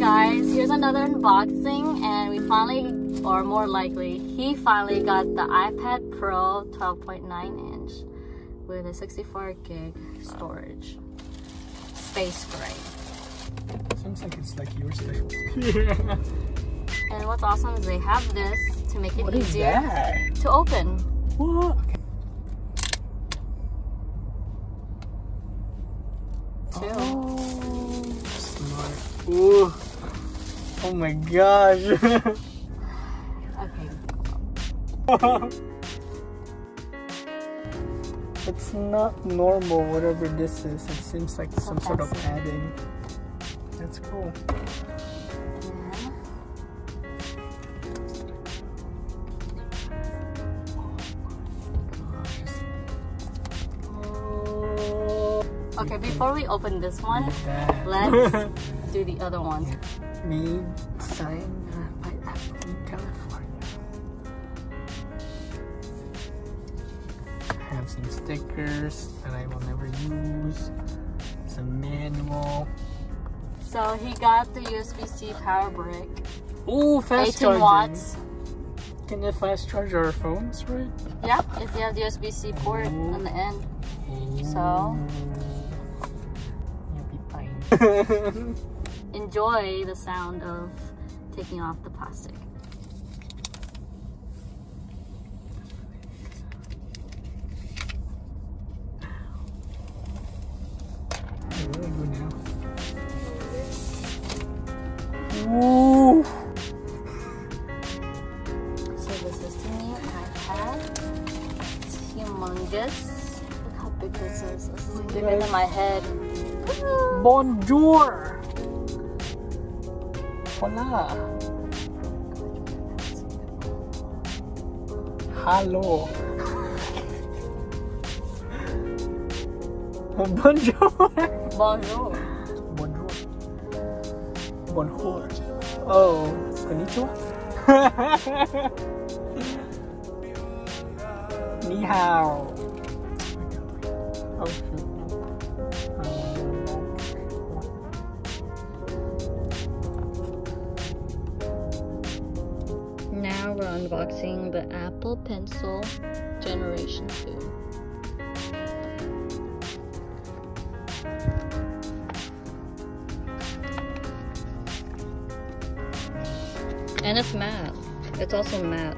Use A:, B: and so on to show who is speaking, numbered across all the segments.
A: guys, here's another unboxing, and we finally, or more likely, he finally got the iPad Pro 12.9 inch with a 64 gig storage. Space gray.
B: Seems like it's like your special.
A: Yeah. And what's awesome is they have this to make it easier to open.
B: What?
A: Too.
B: Oh, smart. Ooh. Oh my gosh.
A: Okay.
B: It's not normal, whatever this is. It seems like some sort of padding. That's cool.
A: Okay, before we open this one, let's do the other ones.
B: Made signed by Apple in California. I have some stickers that I will never use. Some manual.
A: So he got the USB-C power brick.
B: Ooh, fast
A: 18 watts.
B: Can it fast charge our phones, right?
A: Yeah, if you have the USB-C port on the end. So
B: you'll be fine.
A: Enjoy the sound of taking off the plastic.
B: Really good now. Ooh.
A: So this is the new iPad. It's humongous. Look how big this is. This is bigger than my head.
B: Bonjour. Hola. Hello. Bonjour.
A: Bonjour.
B: Bonjour. Bonjour. Oh, konnichiwa. Ni hao. Oh shoot.
A: Now we're unboxing the Apple Pencil Generation 2. And it's matte. It's also matte.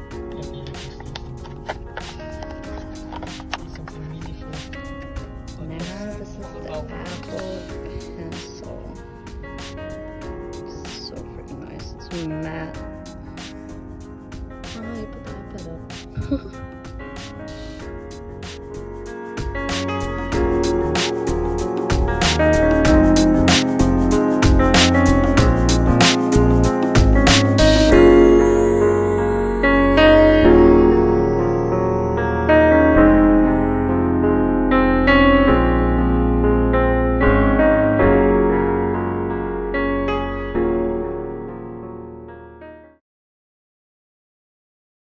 A: Now this is the Apple Pencil. It's so freaking nice. It's matte. Oh, you put the iPad up.